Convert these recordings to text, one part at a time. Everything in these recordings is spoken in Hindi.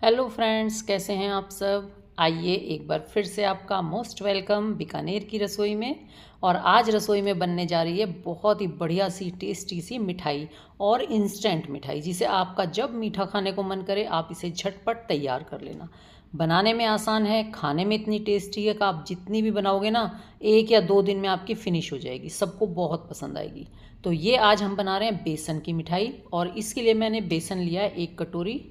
हेलो फ्रेंड्स, कैसे हैं आप सब। आइए एक बार फिर से आपका मोस्ट वेलकम बीकानेर की रसोई में। और आज रसोई में बनने जा रही है बहुत ही बढ़िया सी टेस्टी सी मिठाई और इंस्टेंट मिठाई, जिसे आपका जब मीठा खाने को मन करे आप इसे झटपट तैयार कर लेना। बनाने में आसान है, खाने में इतनी टेस्टी है कि आप जितनी भी बनाओगे ना, 1 या 2 दिन में आपकी फिनिश हो जाएगी, सबको बहुत पसंद आएगी। तो ये आज हम बना रहे हैं बेसन की मिठाई, और इसके लिए मैंने बेसन लिया है 1 कटोरी।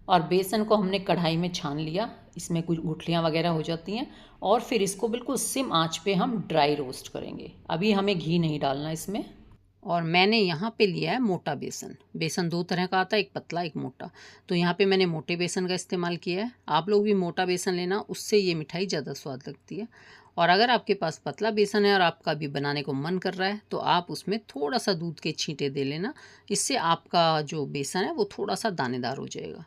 और बेसन को हमने कढ़ाई में छान लिया, इसमें कुछ गुठलियाँ वगैरह हो जाती हैं। और फिर इसको बिल्कुल सिम आंच पे हम ड्राई रोस्ट करेंगे। अभी हमें घी नहीं डालना इसमें। और मैंने यहाँ पे लिया है मोटा बेसन। बेसन 2 तरह का आता है, एक पतला एक मोटा। तो यहाँ पे मैंने मोटे बेसन का इस्तेमाल किया है। आप लोग भी मोटा बेसन लेना, उससे ये मिठाई ज़्यादा स्वाद लगती है। और अगर आपके पास पतला बेसन है और आपका भी बनाने को मन कर रहा है तो आप उसमें थोड़ा सा दूध के छींटे दे लेना। इससे आपका जो बेसन है वो थोड़ा सा दानेदार हो जाएगा।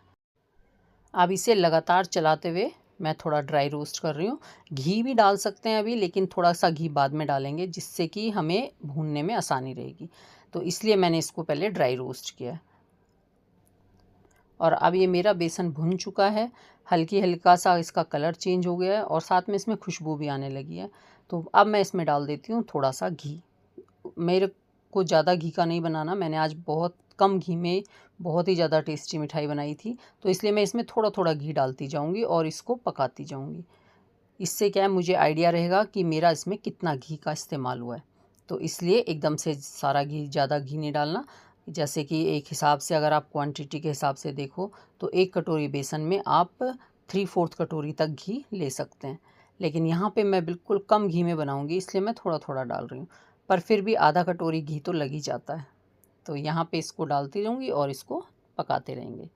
अब इसे लगातार चलाते हुए मैं थोड़ा ड्राई रोस्ट कर रही हूँ। घी भी डाल सकते हैं अभी, लेकिन थोड़ा सा घी बाद में डालेंगे, जिससे कि हमें भूनने में आसानी रहेगी। तो इसलिए मैंने इसको पहले ड्राई रोस्ट किया है। और अब ये मेरा बेसन भुन चुका है, हल्का सा इसका कलर चेंज हो गया है और साथ में इसमें खुशबू भी आने लगी है। तो अब मैं इसमें डाल देती हूँ थोड़ा सा घी। मेरे को ज़्यादा घी का नहीं बनाना, मैंने आज बहुत कम घी में बहुत ही ज़्यादा टेस्टी मिठाई बनाई थी। तो इसलिए मैं इसमें थोड़ा थोड़ा घी डालती जाऊंगी और इसको पकाती जाऊंगी। इससे क्या है, मुझे आइडिया रहेगा कि मेरा इसमें कितना घी का इस्तेमाल हुआ है। तो इसलिए एकदम से सारा घी, ज़्यादा घी नहीं डालना। जैसे कि एक हिसाब से, अगर आप क्वांटिटी के हिसाब से देखो तो 1 कटोरी बेसन में आप 3/4 कटोरी तक घी ले सकते हैं। लेकिन यहाँ पे मैं बिल्कुल कम घी में बनाऊँगी, इसलिए मैं थोड़ा थोड़ा डाल रही हूँ। पर फिर भी आधा कटोरी घी तो लग ही जाता है। तो यहाँ पे इसको डालती रहूँगी और इसको पकाते रहेंगे।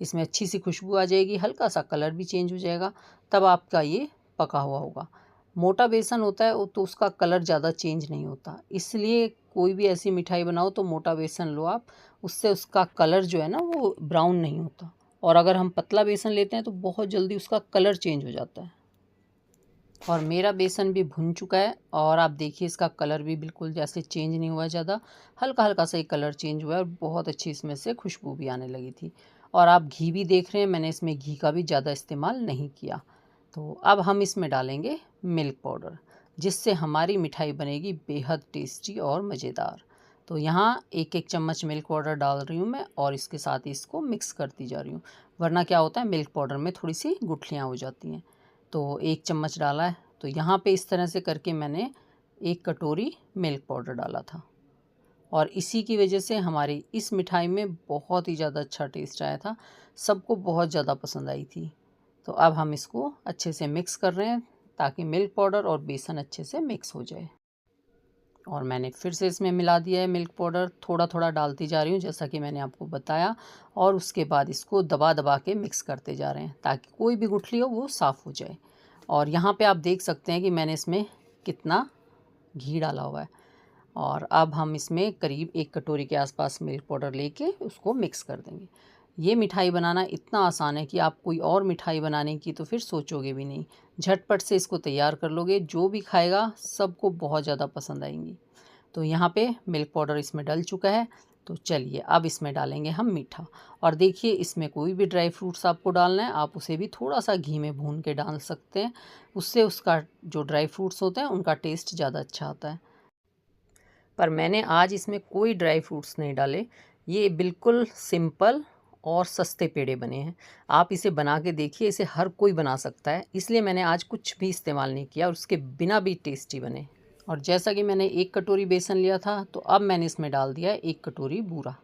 इसमें अच्छी सी खुशबू आ जाएगी, हल्का सा कलर भी चेंज हो जाएगा, तब आपका ये पका हुआ होगा। मोटा बेसन होता है तो उसका कलर ज़्यादा चेंज नहीं होता, इसलिए कोई भी ऐसी मिठाई बनाओ तो मोटा बेसन लो आप। उससे उसका कलर जो है ना वो ब्राउन नहीं होता। और अगर हम पतला बेसन लेते हैं तो बहुत जल्दी उसका कलर चेंज हो जाता है। और मेरा बेसन भी भुन चुका है और आप देखिए इसका कलर भी बिल्कुल जैसे चेंज नहीं हुआ है ज़्यादा, हल्का हल्का सा ही कलर चेंज हुआ है और बहुत अच्छी इसमें से खुशबू भी आने लगी थी। और आप घी भी देख रहे हैं, मैंने इसमें घी का भी ज़्यादा इस्तेमाल नहीं किया। तो अब हम इसमें डालेंगे मिल्क पाउडर, जिससे हमारी मिठाई बनेगी बेहद टेस्टी और मज़ेदार। तो यहाँ 1-1 चम्मच मिल्क पाउडर डाल रही हूँ मैं, और इसके साथ ही इसको मिक्स करती जा रही हूँ। वरना क्या होता है, मिल्क पाउडर में थोड़ी सी गुठलियाँ हो जाती हैं। तो 1 चम्मच डाला है। तो यहाँ पे इस तरह से करके मैंने 1 कटोरी मिल्क पाउडर डाला था। और इसी की वजह से हमारी इस मिठाई में बहुत ही ज़्यादा अच्छा टेस्ट आया था, सबको बहुत ज़्यादा पसंद आई थी। तो अब हम इसको अच्छे से मिक्स कर रहे हैं, ताकि मिल्क पाउडर और बेसन अच्छे से मिक्स हो जाए। और मैंने फिर से इसमें मिला दिया है मिल्क पाउडर, थोड़ा थोड़ा डालती जा रही हूँ जैसा कि मैंने आपको बताया। और उसके बाद इसको दबा दबा के मिक्स करते जा रहे हैं, ताकि कोई भी गुठली हो वो साफ़ हो जाए। और यहाँ पे आप देख सकते हैं कि मैंने इसमें कितना घी डाला हुआ है। और अब हम इसमें करीब 1 कटोरी के आसपास मिल्क पाउडर लेके उसको मिक्स कर देंगे। ये मिठाई बनाना इतना आसान है कि आप कोई और मिठाई बनाने की तो फिर सोचोगे भी नहीं। झटपट से इसको तैयार कर लोगे, जो भी खाएगा सबको बहुत ज़्यादा पसंद आएंगी। तो यहाँ पे मिल्क पाउडर इसमें डल चुका है। तो चलिए अब इसमें डालेंगे हम मीठा। और देखिए, इसमें कोई भी ड्राई फ्रूट्स आपको डालना है, आप उसे भी थोड़ा सा घी में भून के डाल सकते हैं। उससे उसका जो ड्राई फ्रूट्स होते हैं उनका टेस्ट ज़्यादा अच्छा आता है। पर मैंने आज इसमें कोई ड्राई फ्रूट्स नहीं डाले। ये बिल्कुल सिंपल और सस्ते पेड़े बने हैं। आप इसे बना के देखिए, इसे हर कोई बना सकता है, इसलिए मैंने आज कुछ भी इस्तेमाल नहीं किया और उसके बिना भी टेस्टी बने। और जैसा कि मैंने 1 कटोरी बेसन लिया था, तो अब मैंने इसमें डाल दिया है 1 कटोरी बूरा।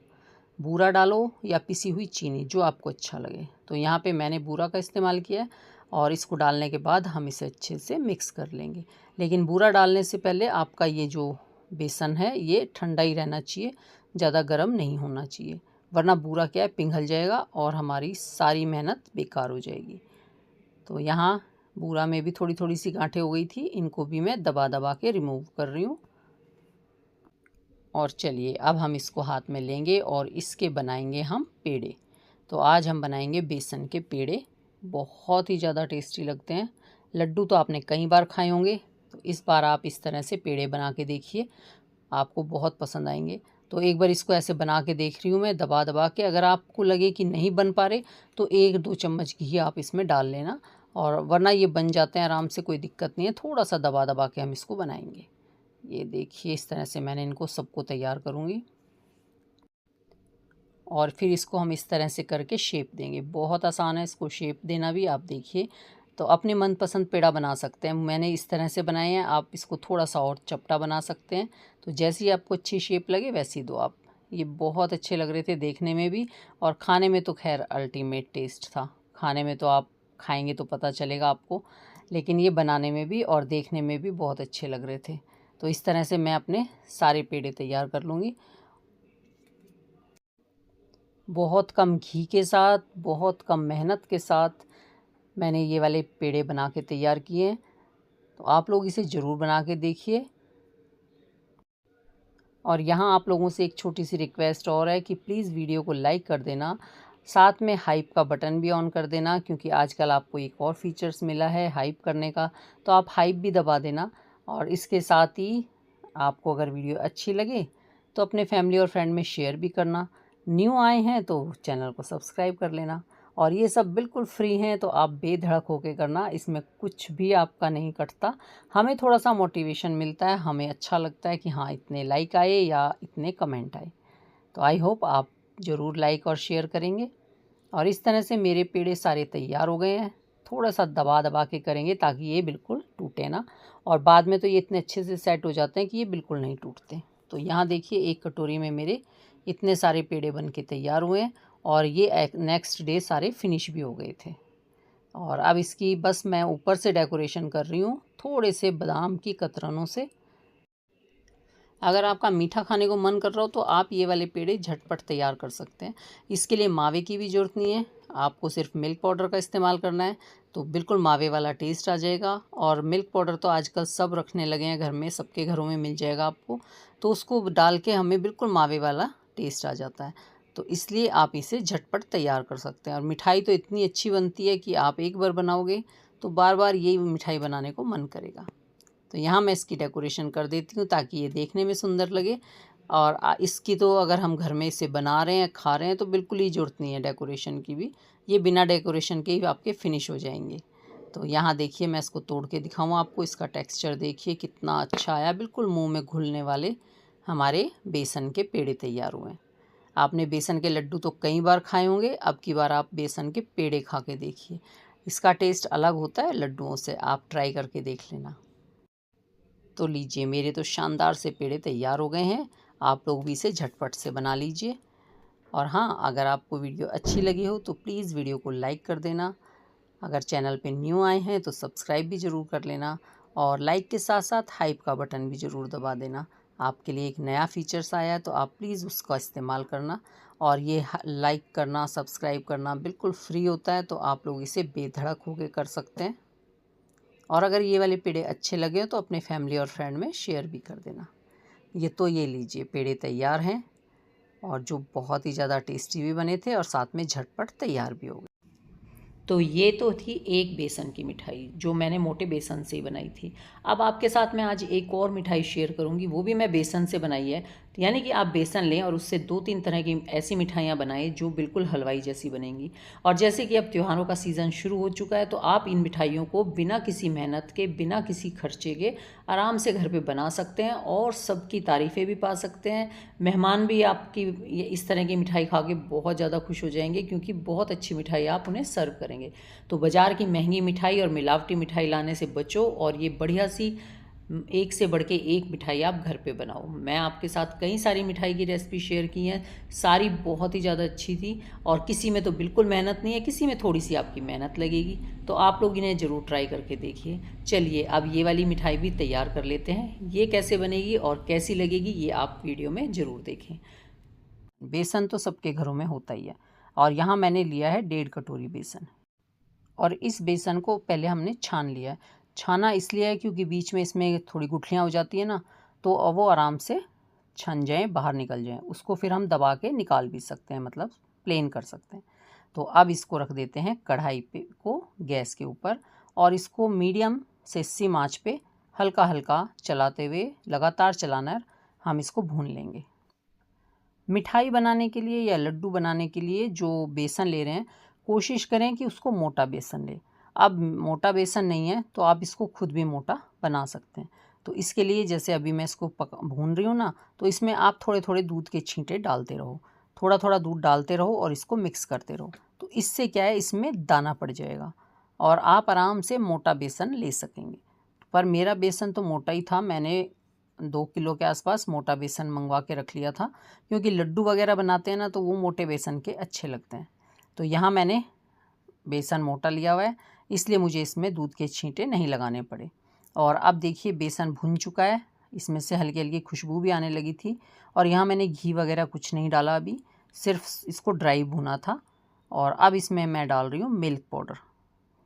बूरा डालो या पिसी हुई चीनी, जो आपको अच्छा लगे। तो यहाँ पे मैंने बूरा का इस्तेमाल किया है। और इसको डालने के बाद हम इसे अच्छे से मिक्स कर लेंगे। लेकिन बूरा डालने से पहले आपका ये जो बेसन है ये ठंडा ही रहना चाहिए, ज़्यादा गर्म नहीं होना चाहिए। वरना बूरा क्या है, पिघल जाएगा और हमारी सारी मेहनत बेकार हो जाएगी। तो यहाँ बूरा में भी थोड़ी थोड़ी सी गांठें हो गई थी, इनको भी मैं दबा दबा के रिमूव कर रही हूँ। और चलिए अब हम इसको हाथ में लेंगे और इसके बनाएंगे हम पेड़े। तो आज हम बनाएंगे बेसन के पेड़े। बहुत ही ज़्यादा टेस्टी लगते हैं। लड्डू तो आपने कई बार खाए होंगे, तो इस बार आप इस तरह से पेड़े बना के देखिए, आपको बहुत पसंद आएंगे। तो एक बार इसको ऐसे बना के देख रही हूँ मैं, दबा दबा के। अगर आपको लगे कि नहीं बन पा रहे तो 1-2 चम्मच घी आप इसमें डाल लेना, और वरना ये बन जाते हैं आराम से, कोई दिक्कत नहीं है। थोड़ा सा दबा दबा के हम इसको बनाएंगे। ये देखिए इस तरह से मैंने इनको सबको तैयार करूँगी, और फिर इसको हम इस तरह से करके शेप देंगे। बहुत आसान है इसको शेप देना भी। आप देखिए, तो अपने मनपसंद पेड़ा बना सकते हैं। मैंने इस तरह से बनाए हैं, आप इसको थोड़ा सा और चपटा बना सकते हैं। तो जैसी आपको अच्छी शेप लगे वैसी दो आप। ये बहुत अच्छे लग रहे थे देखने में भी, और खाने में तो खैर अल्टीमेट टेस्ट था। खाने में तो आप खाएंगे तो पता चलेगा आपको, लेकिन ये बनाने में भी और देखने में भी बहुत अच्छे लग रहे थे। तो इस तरह से मैं अपने सारे पेड़े तैयार कर लूँगी। बहुत कम घी के साथ, बहुत कम मेहनत के साथ मैंने ये वाले पेड़े बना के तैयार किए हैं। तो आप लोग इसे ज़रूर बना के देखिए। और यहाँ आप लोगों से एक छोटी सी रिक्वेस्ट और है कि प्लीज़ वीडियो को लाइक कर देना, साथ में हाइप का बटन भी ऑन कर देना, क्योंकि आजकल आपको एक और फीचर्स मिला है हाइप करने का, तो आप हाइप भी दबा देना। और इसके साथ ही आपको अगर वीडियो अच्छी लगे तो अपने फैमिली और फ्रेंड में शेयर भी करना। न्यू आए हैं तो चैनल को सब्सक्राइब कर लेना। और ये सब बिल्कुल फ्री हैं, तो आप बेधड़क होके करना, इसमें कुछ भी आपका नहीं कटता। हमें थोड़ा सा मोटिवेशन मिलता है, हमें अच्छा लगता है कि हाँ इतने लाइक आए या इतने कमेंट आए। तो आई होप आप ज़रूर लाइक और शेयर करेंगे। और इस तरह से मेरे पेड़े सारे तैयार हो गए हैं। थोड़ा सा दबा दबा के करेंगे ताकि ये बिल्कुल टूटे ना, और बाद में तो ये इतने अच्छे से सेट हो जाते हैं कि ये बिल्कुल नहीं टूटते। तो यहाँ देखिए एक कटोरी में मेरे इतने सारे पेड़े बन के तैयार हुए हैं, और ये नेक्स्ट डे सारे फिनिश भी हो गए थे। और अब इसकी बस मैं ऊपर से डेकोरेशन कर रही हूँ थोड़े से बादाम की कतरनों से। अगर आपका मीठा खाने को मन कर रहा हो तो आप ये वाले पेड़े झटपट तैयार कर सकते हैं। इसके लिए मावे की भी ज़रूरत नहीं है, आपको सिर्फ मिल्क पाउडर का इस्तेमाल करना है, तो बिल्कुल मावे वाला टेस्ट आ जाएगा। और मिल्क पाउडर तो आजकल सब रखने लगे हैं घर में, सबके घरों में मिल जाएगा आपको, तो उसको डाल के हमें बिल्कुल मावे वाला टेस्ट आ जाता है। तो इसलिए आप इसे झटपट तैयार कर सकते हैं। और मिठाई तो इतनी अच्छी बनती है कि आप एक बार बनाओगे तो बार बार यही मिठाई बनाने को मन करेगा। तो यहाँ मैं इसकी डेकोरेशन कर देती हूँ ताकि ये देखने में सुंदर लगे। और इसकी तो अगर हम घर में इसे बना रहे हैं खा रहे हैं तो बिल्कुल ही ज़रूरत नहीं है डेकोरेशन की भी, ये बिना डेकोरेशन के ही आपके फिनिश हो जाएंगे। तो यहाँ देखिए मैं इसको तोड़ के दिखाऊँ आपको, इसका टेक्सचर देखिए कितना अच्छा आया, बिल्कुल मुंह में घुलने वाले हमारे बेसन के पेड़े तैयार हुए हैं। आपने बेसन के लड्डू तो कई बार खाए होंगे, अब की बार आप बेसन के पेड़े खा के देखिए, इसका टेस्ट अलग होता है लड्डुओं से, आप ट्राई करके देख लेना। तो लीजिए मेरे तो शानदार से पेड़े तैयार हो गए हैं, आप लोग भी इसे झटपट से बना लीजिए। और हाँ, अगर आपको वीडियो अच्छी लगी हो तो प्लीज़ वीडियो को लाइक कर देना। अगर चैनल पे न्यू आए हैं तो सब्सक्राइब भी ज़रूर कर लेना, और लाइक के साथ साथ हाइप का बटन भी ज़रूर दबा देना। आपके लिए एक नया फीचर्स आया है तो आप प्लीज़ उसका इस्तेमाल करना। और ये लाइक करना सब्सक्राइब करना बिल्कुल फ्री होता है, तो आप लोग इसे बेधड़क होकर कर सकते हैं। और अगर ये वाले पेड़े अच्छे लगे तो अपने फैमिली और फ्रेंड में शेयर भी कर देना। ये लीजिए पेड़े तैयार हैं, और जो बहुत ही ज़्यादा टेस्टी भी बने थे और साथ में झटपट तैयार भी हो गए। तो ये तो थी एक बेसन की मिठाई जो मैंने मोटे बेसन से ही बनाई थी। अब आपके साथ मैं आज एक और मिठाई शेयर करूंगी, वो भी मैं बेसन से बनाई है। यानी कि आप बेसन लें और उससे 2-3 तरह की ऐसी मिठाइयाँ बनाएं जो बिल्कुल हलवाई जैसी बनेंगी। और जैसे कि अब त्योहारों का सीज़न शुरू हो चुका है, तो आप इन मिठाइयों को बिना किसी मेहनत के, बिना किसी खर्चे के आराम से घर पे बना सकते हैं, और सबकी तारीफ़ें भी पा सकते हैं। मेहमान भी आपकी इस तरह की मिठाई खा के बहुत ज़्यादा खुश हो जाएंगे, क्योंकि बहुत अच्छी मिठाई आप उन्हें सर्व करेंगे। तो बाज़ार की महंगी मिठाई और मिलावटी मिठाई लाने से बचो, और ये बढ़िया सी एक से बढ़ के एक मिठाई आप घर पे बनाओ। मैं आपके साथ कई सारी मिठाई की रेसिपी शेयर की हैं, सारी बहुत ही ज़्यादा अच्छी थी। और किसी में तो बिल्कुल मेहनत नहीं है, किसी में थोड़ी सी आपकी मेहनत लगेगी, तो आप लोग इन्हें ज़रूर ट्राई करके देखिए। चलिए अब ये वाली मिठाई भी तैयार कर लेते हैं। ये कैसे बनेगी और कैसी लगेगी ये आप वीडियो में ज़रूर देखें। बेसन तो सबके घरों में होता ही है, और यहाँ मैंने लिया है 1.5 कटोरी बेसन। और इस बेसन को पहले हमने छान लिया है। छाना इसलिए है क्योंकि बीच में इसमें थोड़ी गुठलियाँ हो जाती है ना, तो वो आराम से छन जाएँ, बाहर निकल जाएँ। उसको फिर हम दबा के निकाल भी सकते हैं, मतलब प्लेन कर सकते हैं। तो अब इसको रख देते हैं कढ़ाई पे को गैस के ऊपर, और इसको मीडियम से सिम आँच पे हल्का हल्का चलाते हुए लगातार चलाना है, हम इसको भून लेंगे। मिठाई बनाने के लिए या लड्डू बनाने के लिए जो बेसन ले रहे हैं, कोशिश करें कि उसको मोटा बेसन लें। अब मोटा बेसन नहीं है तो आप इसको खुद भी मोटा बना सकते हैं। तो इसके लिए जैसे अभी मैं इसको भून रही हूँ ना, तो इसमें आप थोड़े थोड़े दूध के छींटे डालते रहो, थोड़ा थोड़ा दूध डालते रहो और इसको मिक्स करते रहो। तो इससे क्या है, इसमें दाना पड़ जाएगा और आप आराम से मोटा बेसन ले सकेंगे। पर मेरा बेसन तो मोटा ही था, मैंने 2 किलो के आसपास मोटा बेसन मंगवा के रख लिया था, क्योंकि लड्डू वगैरह बनाते हैं ना तो वो मोटे बेसन के अच्छे लगते हैं। तो यहाँ मैंने बेसन मोटा लिया हुआ है, इसलिए मुझे इसमें दूध के छींटे नहीं लगाने पड़े। और अब देखिए बेसन भुन चुका है, इसमें से हल्की हल्की खुशबू भी आने लगी थी। और यहाँ मैंने घी वगैरह कुछ नहीं डाला, अभी सिर्फ इसको ड्राई भुना था। और अब इसमें मैं डाल रही हूँ मिल्क पाउडर।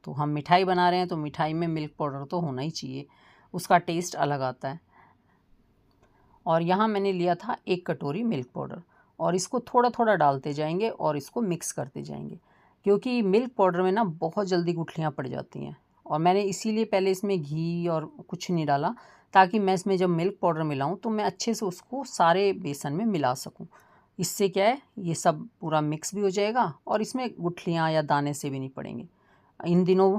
तो हम मिठाई बना रहे हैं तो मिठाई में मिल्क पाउडर तो होना ही चाहिए, उसका टेस्ट अलग आता है। और यहाँ मैंने लिया था 1 कटोरी मिल्क पाउडर और इसको थोड़ा थोड़ा डालते जाएंगे और इसको मिक्स करते जाएंगे, क्योंकि मिल्क पाउडर में ना बहुत जल्दी गुठलियाँ पड़ जाती हैं। और मैंने इसीलिए पहले इसमें घी और कुछ नहीं डाला, ताकि मैं इसमें जब मिल्क पाउडर मिलाऊं तो मैं अच्छे से उसको सारे बेसन में मिला सकूं। इससे क्या है, ये सब पूरा मिक्स भी हो जाएगा और इसमें गुठलियाँ या दाने से भी नहीं पड़ेंगे। इन दिनों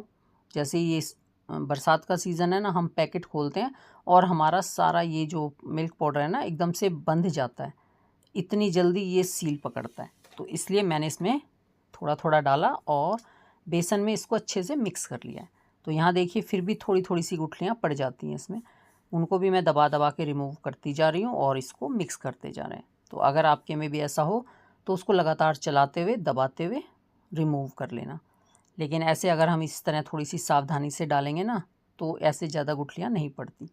जैसे ये बरसात का सीज़न है ना, हम पैकेट खोलते हैं और हमारा सारा ये जो मिल्क पाउडर है ना एकदम से बंध जाता है, इतनी जल्दी ये सील पकड़ता है। तो इसलिए मैंने इसमें थोड़ा थोड़ा डाला और बेसन में इसको अच्छे से मिक्स कर लिया है। तो यहाँ देखिए फिर भी थोड़ी थोड़ी सी गुठलियाँ पड़ जाती हैं इसमें, उनको भी मैं दबा दबा के रिमूव करती जा रही हूँ और इसको मिक्स करते जा रहे हैं। तो अगर आपके में भी ऐसा हो तो उसको लगातार चलाते हुए दबाते हुए रिमूव कर लेना। लेकिन ऐसे अगर हम इस तरह थोड़ी सी सावधानी से डालेंगे ना तो ऐसे ज़्यादा गुठलियाँ नहीं पड़ती।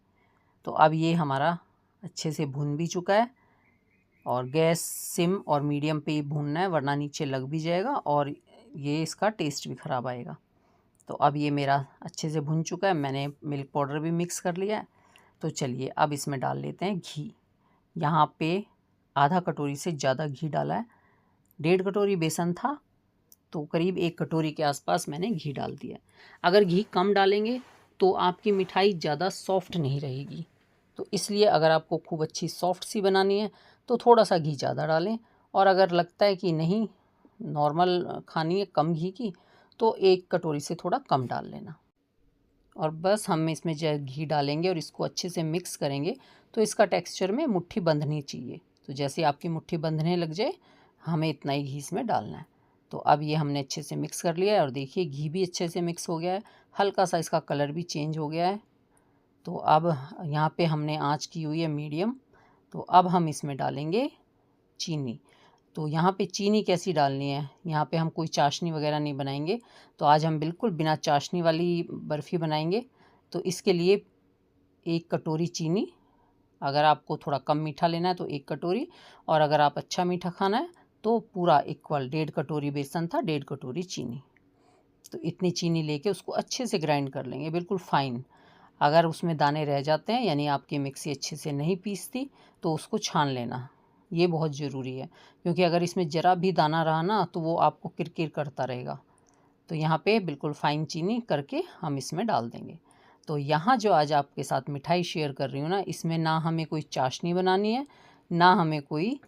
तो अब ये हमारा अच्छे से भुन भी चुका है और गैस सिम और मीडियम पे ही भूनना है, वरना नीचे लग भी जाएगा और ये इसका टेस्ट भी ख़राब आएगा। तो अब ये मेरा अच्छे से भुन चुका है, मैंने मिल्क पाउडर भी मिक्स कर लिया है। तो चलिए अब इसमें डाल लेते हैं घी। यहाँ पे आधा कटोरी से ज़्यादा घी डाला है, 1.5 कटोरी बेसन था तो करीब 1 कटोरी के आसपास मैंने घी डाल दिया। अगर घी कम डालेंगे तो आपकी मिठाई ज़्यादा सॉफ्ट नहीं रहेगी। तो इसलिए अगर आपको खूब अच्छी सॉफ्ट सी बनानी है तो थोड़ा सा घी ज़्यादा डालें, और अगर लगता है कि नहीं नॉर्मल खानी है कम घी की, तो 1 कटोरी से थोड़ा कम डाल लेना। और बस हम इसमें जब घी डालेंगे और इसको अच्छे से मिक्स करेंगे तो इसका टेक्सचर में मुट्ठी बंधनी चाहिए। तो जैसे आपकी मुट्ठी बंधने लग जाए, हमें इतना ही घी इसमें डालना है। तो अब ये हमने अच्छे से मिक्स कर लिया है और देखिए घी भी अच्छे से मिक्स हो गया है, हल्का सा इसका कलर भी चेंज हो गया है। तो अब यहाँ पे हमने आंच की हुई है मीडियम। तो अब हम इसमें डालेंगे चीनी। तो यहाँ पे चीनी कैसी डालनी है, यहाँ पे हम कोई चाशनी वगैरह नहीं बनाएंगे, तो आज हम बिल्कुल बिना चाशनी वाली बर्फ़ी बनाएंगे। तो इसके लिए 1 कटोरी चीनी, अगर आपको थोड़ा कम मीठा लेना है तो 1 कटोरी, और अगर आप अच्छा मीठा खाना है तो पूरा इक्वल 1.5 कटोरी बेसन था, 1.5 कटोरी चीनी। तो इतनी चीनी लेके उसको अच्छे से ग्राइंड कर लेंगे, बिल्कुल फ़ाइन। अगर उसमें दाने रह जाते हैं यानी आपकी मिक्सी अच्छे से नहीं पीसती तो उसको छान लेना, ये बहुत ज़रूरी है, क्योंकि अगर इसमें ज़रा भी दाना रहा ना तो वो आपको किरकिर करता रहेगा। तो यहाँ पे बिल्कुल फ़ाइन चीनी करके हम इसमें डाल देंगे। तो यहाँ जो आज आपके साथ मिठाई शेयर कर रही हूँ ना, इसमें ना हमें कोई चाशनी बनानी है, ना हमें कोई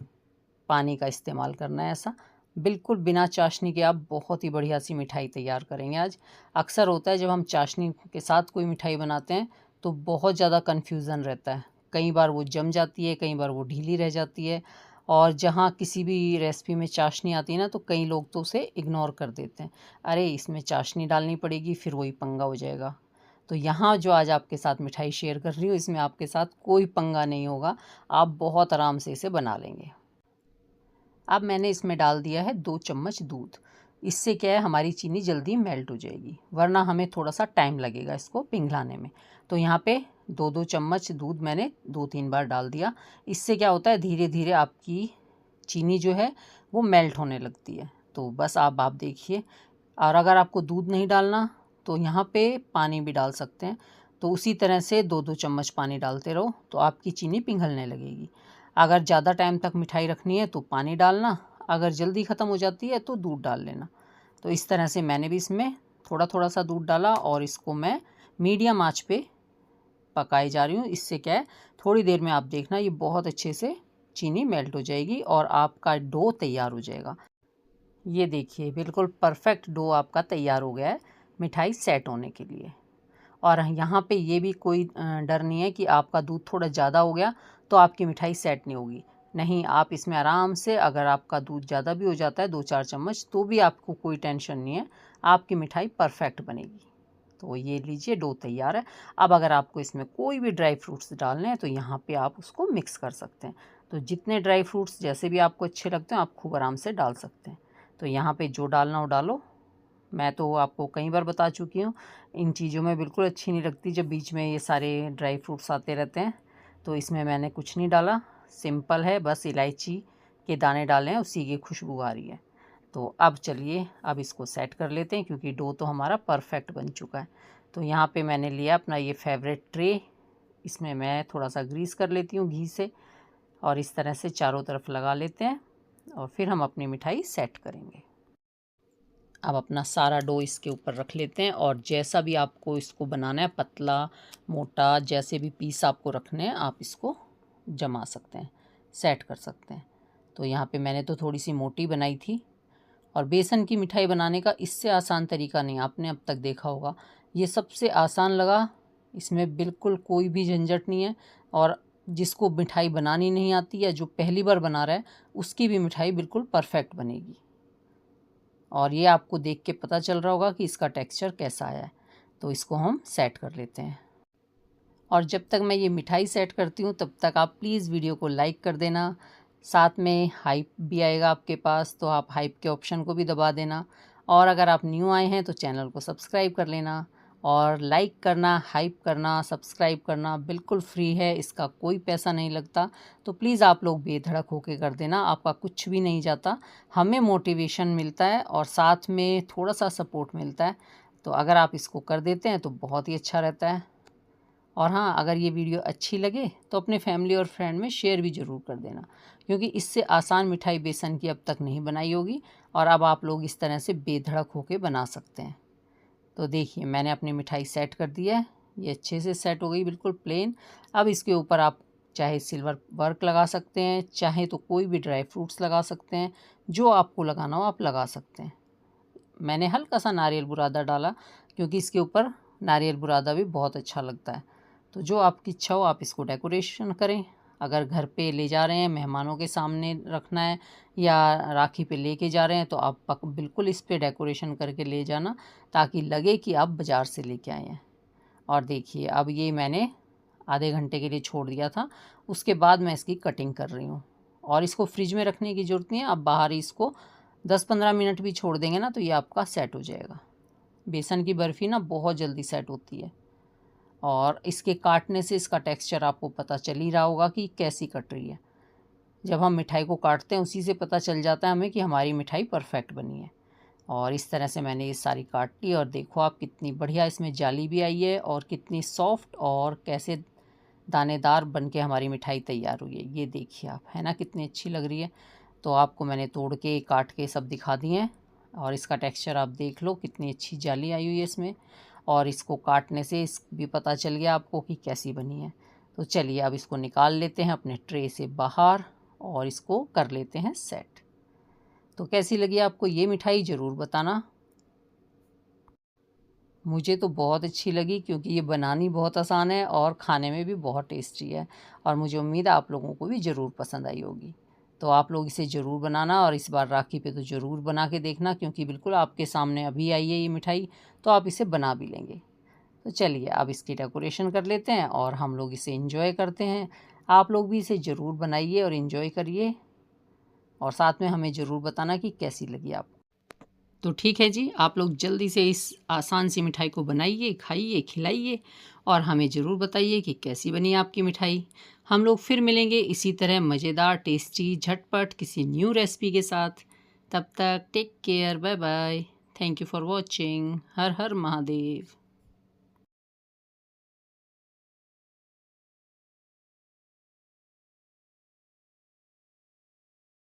पानी का इस्तेमाल करना है। ऐसा बिल्कुल बिना चाशनी के आप बहुत ही बढ़िया सी मिठाई तैयार करेंगे आज। अक्सर होता है जब हम चाशनी के साथ कोई मिठाई बनाते हैं तो बहुत ज़्यादा कन्फ्यूज़न रहता है, कई बार वो जम जाती है, कई बार वो ढीली रह जाती है। और जहाँ किसी भी रेसिपी में चाशनी आती है ना तो कई लोग तो उसे इग्नोर कर देते हैं, अरे इसमें चाशनी डालनी पड़ेगी फिर वही पंगा हो जाएगा। तो यहाँ जो आज आपके साथ मिठाई शेयर कर रही हूँ इसमें आपके साथ कोई पंगा नहीं होगा, आप बहुत आराम से इसे बना लेंगे। अब मैंने इसमें डाल दिया है 2 चम्मच दूध। इससे क्या है, हमारी चीनी जल्दी मेल्ट हो जाएगी, वरना हमें थोड़ा सा टाइम लगेगा इसको पिघलाने में। तो यहाँ पे 2-2 चम्मच दूध मैंने 2-3 बार डाल दिया। इससे क्या होता है, धीरे धीरे आपकी चीनी जो है वो मेल्ट होने लगती है। तो बस आप देखिए। और अगर आपको दूध नहीं डालना तो यहाँ पे पानी भी डाल सकते हैं। तो उसी तरह से 2-2 चम्मच पानी डालते रहो तो आपकी चीनी पिघलने लगेगी। अगर ज़्यादा टाइम तक मिठाई रखनी है तो पानी डालना, अगर जल्दी ख़त्म हो जाती है तो दूध डाल लेना। तो इस तरह से मैंने भी इसमें थोड़ा थोड़ा सा दूध डाला और इसको मैं मीडियम आंच पे पकाई जा रही हूँ। इससे क्या है, थोड़ी देर में आप देखना ये बहुत अच्छे से चीनी मेल्ट हो जाएगी और आपका डो तैयार हो जाएगा। ये देखिए बिल्कुल परफेक्ट डो आपका तैयार हो गया है मिठाई सेट होने के लिए। और यहाँ पे ये भी कोई डर नहीं है कि आपका दूध थोड़ा ज़्यादा हो गया तो आपकी मिठाई सेट नहीं होगी। नहीं, आप इसमें आराम से, अगर आपका दूध ज़्यादा भी हो जाता है 2-4 चम्मच, तो भी आपको कोई टेंशन नहीं है, आपकी मिठाई परफेक्ट बनेगी। तो ये लीजिए डो तैयार है। अब अगर आपको इसमें कोई भी ड्राई फ्रूट्स डालने हैं तो यहाँ पे आप उसको मिक्स कर सकते हैं। तो जितने ड्राई फ्रूट्स जैसे भी आपको अच्छे लगते हैं आप खूब आराम से डाल सकते हैं। तो यहाँ पे जो डालना हो डालो। मैं तो आपको कई बार बता चुकी हूँ, इन चीज़ों में बिल्कुल अच्छी नहीं लगती जब बीच में ये सारे ड्राई फ्रूट्स आते रहते हैं। तो इसमें मैंने कुछ नहीं डाला, सिंपल है, बस इलायची के दाने डाले हैं, उसी की खुशबू आ रही है। तो अब चलिए अब इसको सेट कर लेते हैं क्योंकि डो तो हमारा परफेक्ट बन चुका है। तो यहाँ पे मैंने लिया अपना ये फेवरेट ट्रे, इसमें मैं थोड़ा सा ग्रीस कर लेती हूँ घी से और इस तरह से चारों तरफ लगा लेते हैं और फिर हम अपनी मिठाई सेट करेंगे। अब अपना सारा डो इसके ऊपर रख लेते हैं और जैसा भी आपको इसको बनाना है, पतला मोटा जैसे भी पीस आपको रखने हैं आप इसको जमा सकते हैं, सेट कर सकते हैं। तो यहाँ पे मैंने तो थोड़ी सी मोटी बनाई थी। और बेसन की मिठाई बनाने का इससे आसान तरीका नहीं आपने अब तक देखा होगा, ये सबसे आसान लगा। इसमें बिल्कुल कोई भी झंझट नहीं है और जिसको मिठाई बनानी नहीं आती या जो पहली बार बना रहा है उसकी भी मिठाई बिल्कुल परफेक्ट बनेगी। और ये आपको देख के पता चल रहा होगा कि इसका टेक्सचर कैसा आया है। तो इसको हम सेट कर लेते हैं। और जब तक मैं ये मिठाई सेट करती हूँ तब तक आप प्लीज़ वीडियो को लाइक कर देना, साथ में हाइप भी आएगा आपके पास तो आप हाइप के ऑप्शन को भी दबा देना। और अगर आप न्यू आए हैं तो चैनल को सब्सक्राइब कर लेना। और लाइक करना, हाइप करना, सब्सक्राइब करना बिल्कुल फ्री है, इसका कोई पैसा नहीं लगता। तो प्लीज़ आप लोग बेधड़क होके कर देना, आपका कुछ भी नहीं जाता, हमें मोटिवेशन मिलता है और साथ में थोड़ा सा सपोर्ट मिलता है। तो अगर आप इसको कर देते हैं तो बहुत ही अच्छा रहता है। और हाँ, अगर ये वीडियो अच्छी लगे तो अपने फैमिली और फ्रेंड में शेयर भी ज़रूर कर देना क्योंकि इससे आसान मिठाई बेसन की अब तक नहीं बनाई होगी और अब आप लोग इस तरह से बेधड़क होके बना सकते हैं। तो देखिए मैंने अपनी मिठाई सेट कर दी है, ये अच्छे से सेट हो गई बिल्कुल प्लेन। अब इसके ऊपर आप चाहे सिल्वर वर्क लगा सकते हैं, चाहे तो कोई भी ड्राई फ्रूट्स लगा सकते हैं, जो आपको लगाना हो आप लगा सकते हैं। मैंने हल्का सा नारियल बुरादा डाला क्योंकि इसके ऊपर नारियल बुरादा भी बहुत अच्छा लगता है। तो जो आपकी इच्छा हो आप इसको डेकोरेशन करें। अगर घर पे ले जा रहे हैं, मेहमानों के सामने रखना है या राखी पे लेके जा रहे हैं तो आप बिल्कुल इस पे डेकोरेशन करके ले जाना ताकि लगे कि आप बाज़ार से लेके आए हैं। और देखिए अब ये मैंने आधे घंटे के लिए छोड़ दिया था, उसके बाद मैं इसकी कटिंग कर रही हूँ। और इसको फ्रिज में रखने की ज़रूरत नहीं है, आप बाहर ही इसको 10-15 मिनट भी छोड़ देंगे ना तो ये आपका सेट हो जाएगा। बेसन की बर्फ़ी ना बहुत जल्दी सेट होती है और इसके काटने से इसका टेक्सचर आपको पता चल ही रहा होगा कि कैसी कट रही है। जब हम मिठाई को काटते हैं उसी से पता चल जाता है हमें कि हमारी मिठाई परफेक्ट बनी है। और इस तरह से मैंने ये सारी काट ली और देखो आप कितनी बढ़िया इसमें जाली भी आई है और कितनी सॉफ्ट और कैसे दानेदार बन के हमारी मिठाई तैयार हुई है। ये देखिए आप, है ना कितनी अच्छी लग रही है। तो आपको मैंने तोड़ के काट के सब दिखा दिए हैं और इसका टेक्सचर आप देख लो कितनी अच्छी जाली आई हुई है इसमें। और इसको काटने से इस भी पता चल गया आपको कि कैसी बनी है। तो चलिए अब इसको निकाल लेते हैं अपने ट्रे से बाहर और इसको कर लेते हैं सेट। तो कैसी लगी आपको ये मिठाई ज़रूर बताना। मुझे तो बहुत अच्छी लगी क्योंकि ये बनानी बहुत आसान है और खाने में भी बहुत टेस्टी है और मुझे उम्मीद है आप लोगों को भी ज़रूर पसंद आई होगी। तो आप लोग इसे ज़रूर बनाना और इस बार राखी पे तो ज़रूर बना के देखना क्योंकि बिल्कुल आपके सामने अभी आई है ये मिठाई, तो आप इसे बना भी लेंगे। तो चलिए अब इसकी डेकोरेशन कर लेते हैं और हम लोग इसे एंजॉय करते हैं। आप लोग भी इसे ज़रूर बनाइए और एंजॉय करिए और साथ में हमें ज़रूर बताना कि कैसी लगी आपको। तो ठीक है जी, आप लोग जल्दी से इस आसान सी मिठाई को बनाइए, खाइए, खिलाइए और हमें ज़रूर बताइए कि कैसी बनी आपकी मिठाई। हम लोग फिर मिलेंगे इसी तरह मज़ेदार, टेस्टी, झटपट किसी न्यू रेसिपी के साथ। तब तक take care, bye bye, thank you for watching. हर हर महादेव।